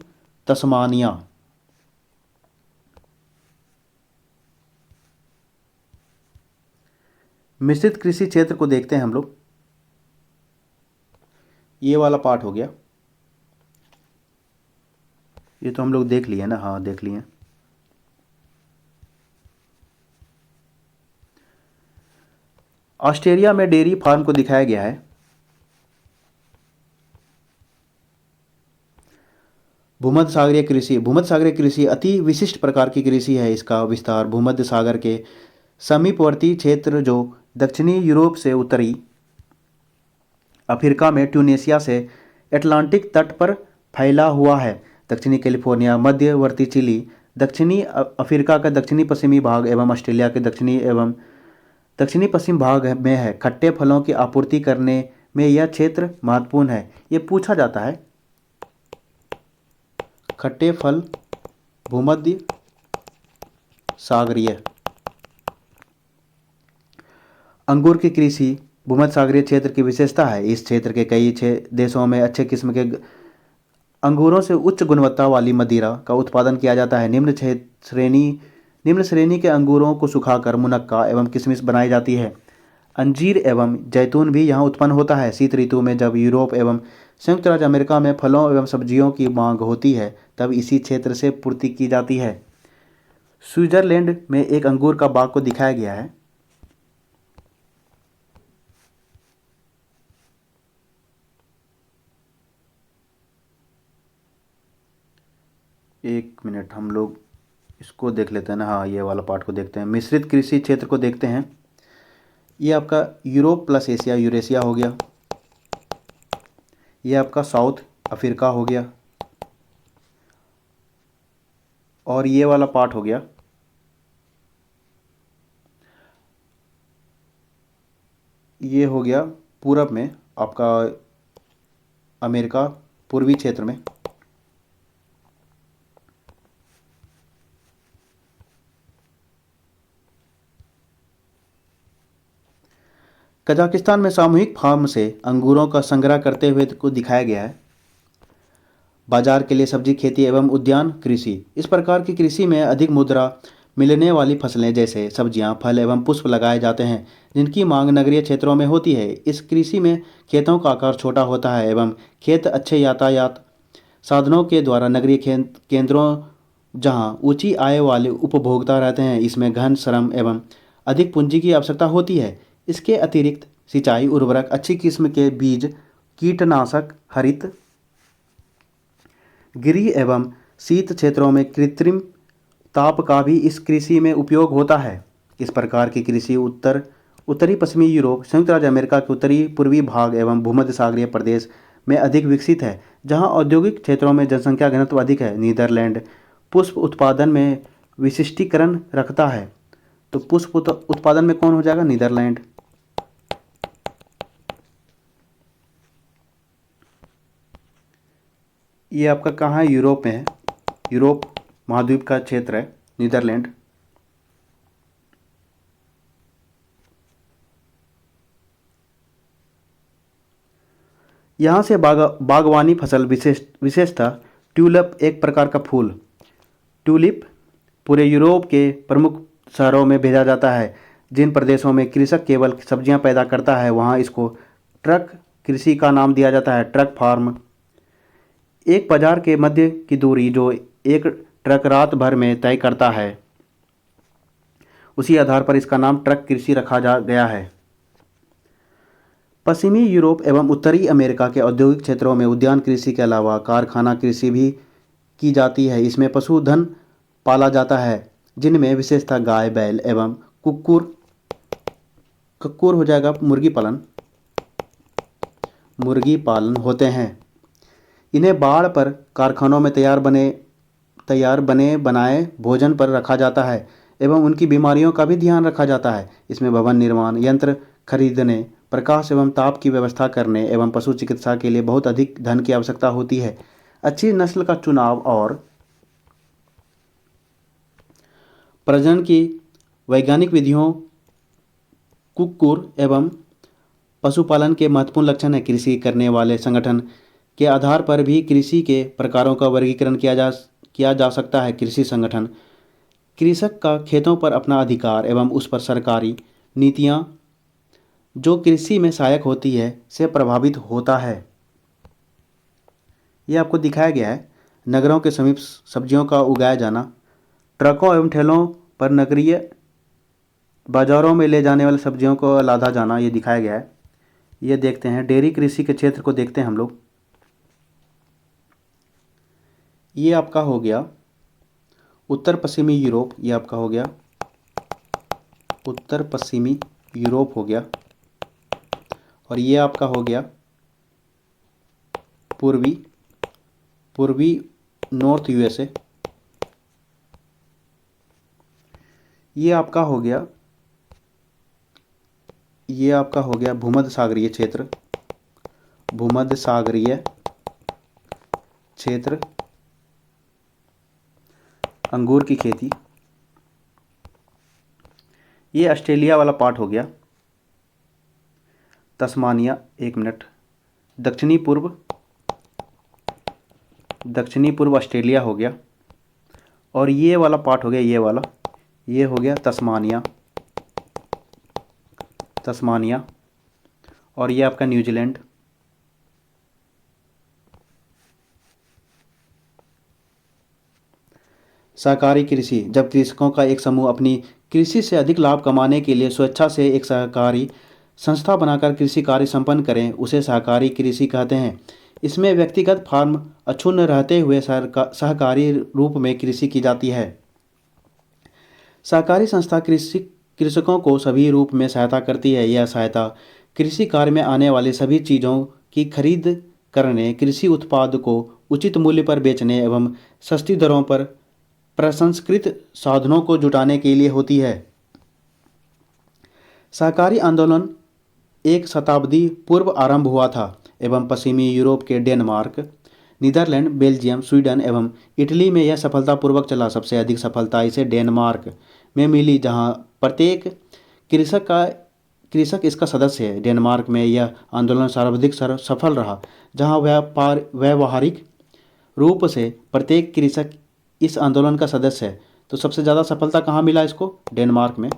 तस्मानिया। मिश्रित कृषि क्षेत्र को देखते हैं हम लोग। ये वाला पार्ट हो गया, ये तो हम लोग देख लिए ना, हाँ देख लिए। ऑस्ट्रेलिया में डेयरी फार्म को दिखाया गया है। भूमध्य सागरीय कृषि अति विशिष्ट प्रकार की कृषि है। इसका विस्तार भूमध्य सागर के समीपवर्ती क्षेत्र जो दक्षिणी यूरोप से उत्तरी अफ्रीका में ट्यूनेशिया से अटलांटिक तट पर फैला हुआ है। दक्षिणी कैलिफोर्निया, मध्यवर्ती चिली, दक्षिणी अफ्रीका का दक्षिणी पश्चिमी भाग एवं ऑस्ट्रेलिया के दक्षिणी पश्चिम भाग में है। खट्टे फलों की आपूर्ति करने में यह क्षेत्र महत्वपूर्ण है। ये पूछा जाता है, खट्टे फल भूमध्य सागरीय। अंगूर की कृषि भूमध्य सागरीय क्षेत्र की विशेषता है। इस क्षेत्र के कई देशों में अच्छे किस्म के अंगूरों से उच्च गुणवत्ता वाली मदिरा का उत्पादन किया जाता है। निम्न श्रेणी के अंगूरों को सुखाकर मुनक्का एवं किशमिश बनाई जाती है। अंजीर एवं जैतून भी यहाँ उत्पन्न होता है। शीत ऋतु में जब यूरोप एवं संयुक्त राज्य अमेरिका में फलों एवं सब्जियों की मांग होती है, तब इसी क्षेत्र से पूर्ति की जाती है। स्विट्जरलैंड में एक अंगूर का बाग को दिखाया गया है। एक मिनट, हम लोग इसको देख लेते हैं ना, हाँ ये वाला पार्ट को देखते हैं। मिश्रित कृषि क्षेत्र को देखते हैं। ये आपका यूरोप प्लस एशिया, यूरेशिया हो गया। ये आपका साउथ अफ्रीका हो गया, और ये वाला पार्ट हो गया ये हो गया पूरब में आपका अमेरिका पूर्वी क्षेत्र में। कजाकिस्तान में सामूहिक फार्म से अंगूरों का संग्रह करते हुए को दिखाया गया है। बाजार के लिए सब्जी खेती एवं उद्यान कृषि। इस प्रकार की कृषि में अधिक मुद्रा मिलने वाली फसलें जैसे सब्जियां, फल एवं पुष्प लगाए जाते हैं, जिनकी मांग नगरीय क्षेत्रों में होती है। इस कृषि में खेतों का आकार छोटा होता है एवं खेत अच्छे यातायात साधनों के द्वारा नगरीय केंद्रों जहां ऊंची आय वाले उपभोक्ता रहते हैं, इसमें घन श्रम एवं अधिक पूंजी की आवश्यकता होती है। इसके अतिरिक्त सिंचाई, उर्वरक, अच्छी किस्म के बीज, कीटनाशक, हरित गृह एवं शीत क्षेत्रों में कृत्रिम ताप का भी इस कृषि में उपयोग होता है। इस प्रकार की कृषि उत्तरी पश्चिमी यूरोप, संयुक्त राज्य अमेरिका के उत्तरी पूर्वी भाग एवं भूमध्य सागरीय प्रदेश में अधिक विकसित है, जहां औद्योगिक क्षेत्रों में जनसंख्या घनत्व अधिक है। नीदरलैंड पुष्प उत्पादन में विशिष्टीकरण रखता है। तो पुष्प उत्पादन में कौन हो जाएगा? नीदरलैंड। ये आपका कहाँ है? यूरोप में है। यूरोप महाद्वीप का क्षेत्र है नीदरलैंड। यहाँ से बागवानी फसल विशेषता ट्यूलिप एक प्रकार का फूल। ट्यूलिप पूरे यूरोप के प्रमुख शहरों में भेजा जाता है। जिन प्रदेशों में कृषक केवल सब्जियां पैदा करता है, वहाँ इसको ट्रक कृषि का नाम दिया जाता है। ट्रक फार्म एक बाजार के मध्य की दूरी जो एक ट्रक रात भर में तय करता है, उसी आधार पर इसका नाम ट्रक कृषि रखा गया है। पश्चिमी यूरोप एवं उत्तरी अमेरिका के औद्योगिक क्षेत्रों में उद्यान कृषि के अलावा कारखाना कृषि भी की जाती है। इसमें पशुधन पाला जाता है, जिनमें विशेषतः गाय, बैल एवं कुक्कुर कुक्कुर हो जाएगा मुर्गी पालन होते हैं। इन्हें बाड़ पर कारखानों में तैयार बने बनाए भोजन पर रखा जाता है एवं उनकी बीमारियों का भी ध्यान रखा जाता है। इसमें भवन निर्माण, यंत्र खरीदने, प्रकाश एवं ताप की व्यवस्था करने एवं पशु चिकित्सा के लिए बहुत अधिक धन की आवश्यकता होती है। अच्छी नस्ल का चुनाव और प्रजनन की वैज्ञानिक विधियों कुक्कुर एवं पशुपालन के महत्वपूर्ण लक्षण है। कृषि करने वाले संगठन के आधार पर भी कृषि के प्रकारों का वर्गीकरण किया जा सकता है। कृषि संगठन कृषक का खेतों पर अपना अधिकार एवं उस पर सरकारी नीतियां जो कृषि में सहायक होती है से प्रभावित होता है। यह आपको दिखाया गया है। नगरों के समीप सब्जियों का उगाया जाना, ट्रकों एवं ठेलों पर नगरीय बाजारों में ले जाने वाली सब्जियों को लादा जाना, ये दिखाया गया है। ये देखते हैं, डेयरी कृषि के क्षेत्र को देखते हैं हम लोग। ये आपका हो गया उत्तर पश्चिमी यूरोप, ये आपका हो गया उत्तर पश्चिमी यूरोप हो गया, और ये आपका हो गया पूर्वी नॉर्थ यूएसए। ये आपका हो गया भूमध्य सागरीय क्षेत्र, अंगूर की खेती। ये ऑस्ट्रेलिया वाला पार्ट हो गया, तस्मानिया। एक मिनट, दक्षिणी पूर्व ऑस्ट्रेलिया हो गया, और ये वाला पार्ट हो गया, ये हो गया तस्मानिया, और ये आपका न्यूजीलैंड। सहकारी कृषि, जब कृषकों का एक समूह अपनी कृषि से अधिक लाभ कमाने के लिए स्वेच्छा से एक सहकारी संस्था बनाकर कृषि कार्य संपन्न करें, उसे सहकारी कृषि कहते हैं। इसमें व्यक्तिगत फार्म अक्षुण्ण रहते हुए सहकारी रूप में कृषि की जाती है। सहकारी संस्था कृषकों को सभी रूप में सहायता करती है। यह सहायता कृषि कार्य में आने वाली सभी चीज़ों की खरीद करने, कृषि उत्पाद को उचित मूल्य पर बेचने एवं सस्ती दरों पर प्रसंस्कृत साधनों को जुटाने के लिए होती है। सहकारी आंदोलन एक शताब्दी पूर्व आरंभ हुआ था एवं पश्चिमी यूरोप के डेनमार्क, नीदरलैंड, बेल्जियम, स्वीडन एवं इटली में यह सफलतापूर्वक चला। सबसे अधिक सफलता इसे डेनमार्क में मिली, जहां प्रत्येक कृषक इसका सदस्य है। डेनमार्क में यह आंदोलन सर्वाधिक सफल रहा, जहां व्यावहारिक रूप से प्रत्येक कृषक इस आंदोलन का सदस्य है। तो सबसे ज़्यादा सफलता कहाँ मिला इसको? डेनमार्क में।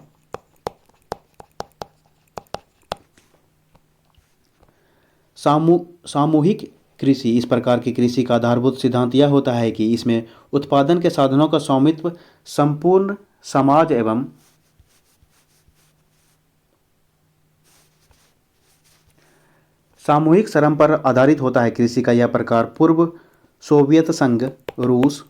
सामूहिक कृषि, इस प्रकार की कृषि का आधारभूत सिद्धांत यह होता है कि इसमें उत्पादन के साधनों का स्वामित्व संपूर्ण समाज एवं सामूहिक श्रम पर आधारित होता है। कृषि का यह प्रकार पूर्व सोवियत संघ रूस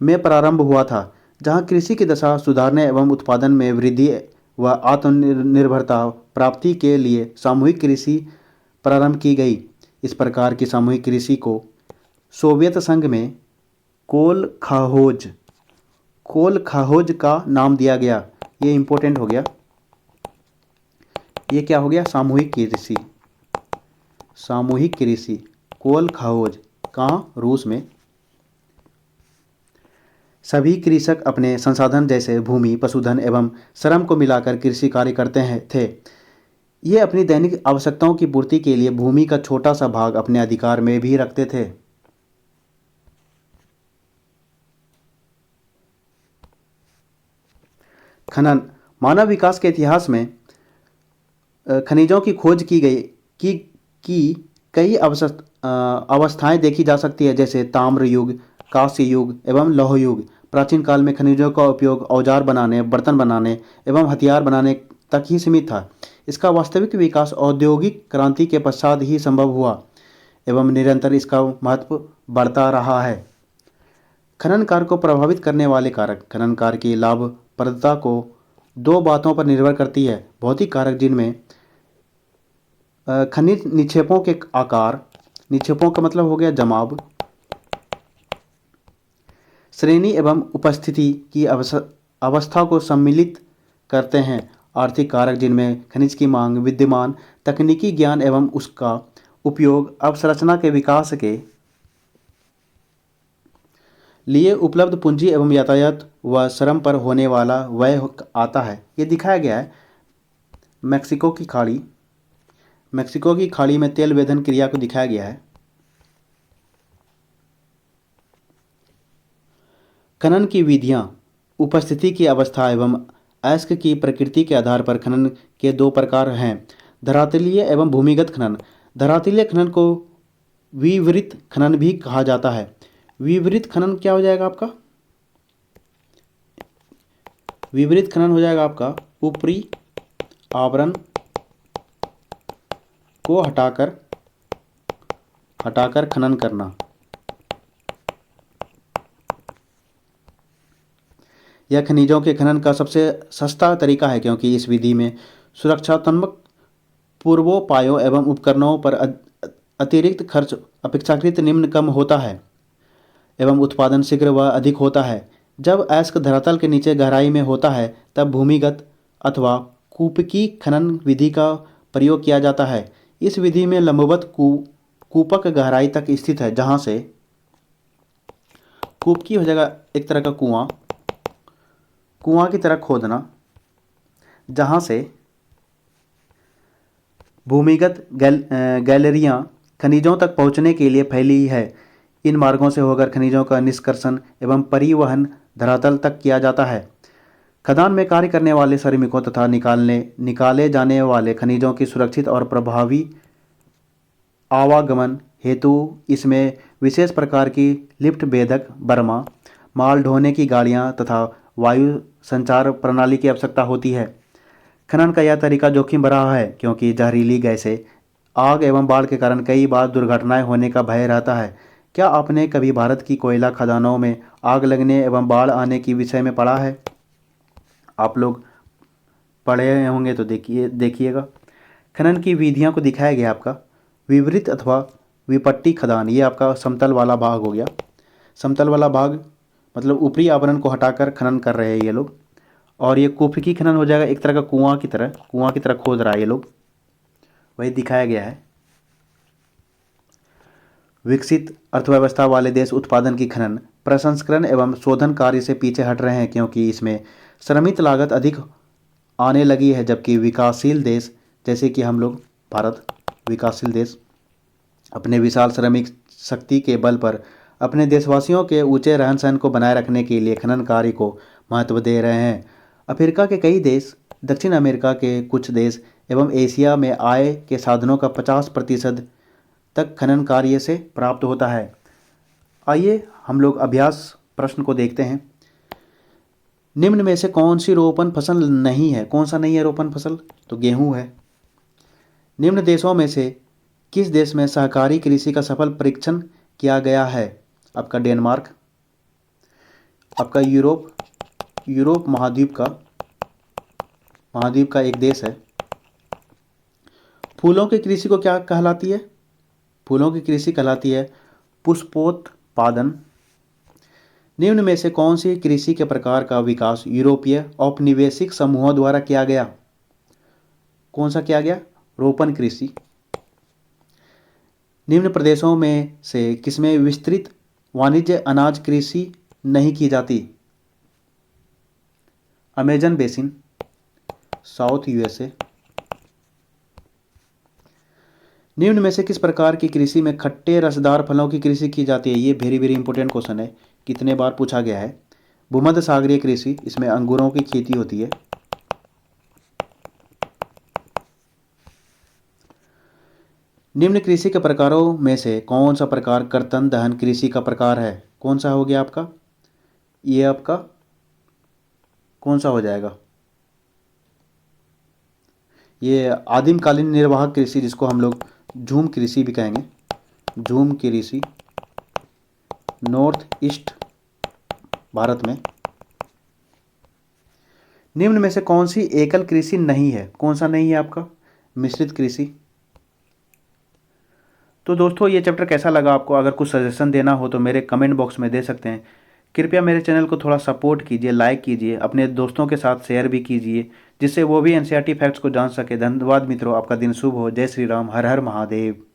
में प्रारंभ हुआ था, जहां कृषि की दशा सुधारने एवं उत्पादन में वृद्धि व आत्मनिर्भरता प्राप्ति के लिए सामूहिक कृषि प्रारंभ की गई। इस प्रकार की सामूहिक कृषि को सोवियत संघ में कोलखाहोज का नाम दिया गया। ये इंपॉर्टेंट हो गया। ये क्या हो गया? सामूहिक कृषि कोलखाहोज, कहाँ? रूस में। सभी कृषक अपने संसाधन जैसे भूमि, पशुधन एवं श्रम को मिलाकर कृषि कार्य करते थे। ये अपनी दैनिक आवश्यकताओं की पूर्ति के लिए भूमि का छोटा सा भाग अपने अधिकार में भी रखते थे। खनन, मानव विकास के इतिहास में खनिजों की खोज की कई अवस्थाएं देखी जा सकती है, जैसे ताम्र युग, कांस्य युग एवं लौह युग। प्राचीन काल में खनिजों का उपयोग औजार बनाने, बर्तन बनाने एवं हथियार बनाने तक ही सीमित था। इसका वास्तविक विकास औद्योगिक क्रांति के पश्चात ही संभव हुआ एवं निरंतर इसका महत्व बढ़ता रहा है। खनन कार्य को प्रभावित करने वाले कारक। खनन कार्य की लाभप्रदता को दो बातों पर निर्भर करती है। भौतिक कारक जिनमें खनिज निक्षेपों के आकार, निक्षेपों का मतलब हो गया जमाव, श्रेणी एवं उपस्थिति की अवस्था को सम्मिलित करते हैं। आर्थिक कारक जिनमें खनिज की मांग, विद्यमान तकनीकी ज्ञान एवं उसका उपयोग अवसंरचना के विकास के लिए उपलब्ध पूंजी एवं यातायात व श्रम पर होने वाला व्यय आता है। ये दिखाया गया है मैक्सिको की खाड़ी में तेल वेधन क्रिया को दिखाया गया है। खनन की विधियां। उपस्थिति की अवस्था एवं अयस्क की प्रकृति के आधार पर खनन के दो प्रकार हैं, धरातलीय एवं भूमिगत खनन। धरातलीय खनन को विवृत खनन भी कहा जाता है। विवृत खनन क्या हो जाएगा आपका? विवृत खनन हो जाएगा आपका ऊपरी आवरण को हटाकर खनन करना। यह खनिजों के खनन का सबसे सस्ता तरीका है क्योंकि इस विधि में सुरक्षात्मक पूर्वोपायों एवं उपकरणों पर अतिरिक्त खर्च अपेक्षाकृत निम्न कम होता है एवं उत्पादन शीघ्र व अधिक होता है। जब अयस्क धरातल के नीचे गहराई में होता है तब भूमिगत अथवा कूपकी खनन विधि का प्रयोग किया जाता है। इस विधि में लंबवत कूपक गहराई तक स्थित है, जहाँ से कूपकी हो जाएगा एक तरह का कुआं की तरह खोदना, जहाँ से भूमिगत गैलरियाँ खनिजों तक पहुँचने के लिए फैली है। इन मार्गों से होकर खनिजों का निष्कर्षण एवं परिवहन धरातल तक किया जाता है। खदान में कार्य करने वाले श्रमिकों तथा निकाले जाने वाले खनिजों की सुरक्षित और प्रभावी आवागमन हेतु इसमें विशेष प्रकार की लिफ्ट भेदक बर्मा, माल ढोने की गाड़ियाँ तथा वायु संचार प्रणाली की आवश्यकता होती है। खनन का यह तरीका जोखिम भरा है क्योंकि जहरीली गैसें, आग एवं बाढ़ के कारण कई बार दुर्घटनाएं होने का भय रहता है। क्या आपने कभी भारत की कोयला खदानों में आग लगने एवं बाढ़ आने की विषय में पढ़ा है? आप लोग पढ़े होंगे तो देखिएगा। खनन की विधियों को दिखाया गया आपका विवृत अथवा विपट्टी खदान। ये आपका समतल वाला भाग हो गया। समतल वाला भाग मतलब ऊपरी आवरण को हटाकर खनन कर रहे हैं ये लोग। और ये कुफकी खनन हो जाएगा एक तरह का कुआं की तरह खोद रहा है ये लोग, वही दिखाया गया है। विकसित अर्थव्यवस्था वाले देश उत्पादन की खनन, प्रसंस्करण एवं शोधन कार्य से पीछे हट रहे हैं क्योंकि इसमें श्रमिक लागत अधिक आने लगी है, जबकि विकासशील देश जैसे कि हम लोग भारत विकासशील देश अपने विशाल श्रमिक शक्ति के बल पर अपने देशवासियों के ऊंचे रहन सहन को बनाए रखने के लिए खनन कार्य को महत्व दे रहे हैं। अफ्रीका के कई देश, दक्षिण अमेरिका के कुछ देश एवं एशिया में आय के साधनों का 50% तक खनन कार्य से प्राप्त होता है। आइए हम लोग अभ्यास प्रश्न को देखते हैं। निम्न में से कौन सी रोपण फसल नहीं है? कौन सा नहीं है रोपण फसल? तो गेहूं है। निम्न देशों में से किस देश में सहकारी कृषि का सफल परीक्षण किया गया है? आपका डेनमार्क, आपका यूरोप महाद्वीप का एक देश है। फूलों की कृषि को क्या कहलाती है? फूलों की कृषि कहलाती है पुष्पोत्पादन। निम्न में से कौन सी कृषि के प्रकार का विकास यूरोपीय औपनिवेशिक समूहों द्वारा किया गया? कौन सा किया गया? रोपण कृषि। निम्न प्रदेशों में से किसमें विस्तृत वाणिज्य अनाज कृषि नहीं की जाती? Amazon basin, south USA. निम्न में से किस प्रकार की कृषि में खट्टे रसदार फलों की कृषि की जाती है? ये वेरी इंपॉर्टेंट क्वेश्चन है, कितने बार पूछा गया है। भूमध्य सागरीय कृषि, इसमें अंगूरों की खेती होती है। निम्न कृषि के प्रकारों में से कौन सा प्रकार कर्तन दहन कृषि का प्रकार है? कौन सा हो गया आपका? ये आपका कौन सा हो जाएगा? ये आदिम कालीन निर्वाह कृषि, जिसको हम लोग झूम कृषि भी कहेंगे, झूम कृषि नॉर्थ ईस्ट भारत में। निम्न में से कौन सी एकल कृषि नहीं है? कौन सा नहीं है आपका? मिश्रित कृषि। तो दोस्तों ये चैप्टर कैसा लगा आपको? अगर कुछ सजेशन देना हो तो मेरे कमेंट बॉक्स में दे सकते हैं। कृपया मेरे चैनल को थोड़ा सपोर्ट कीजिए, लाइक कीजिए, अपने दोस्तों के साथ शेयर भी कीजिए, जिससे वो भी एनसीईआरटी फैक्ट्स को जान सके। धन्यवाद मित्रों, आपका दिन शुभ हो। जय श्री राम, हर हर महादेव।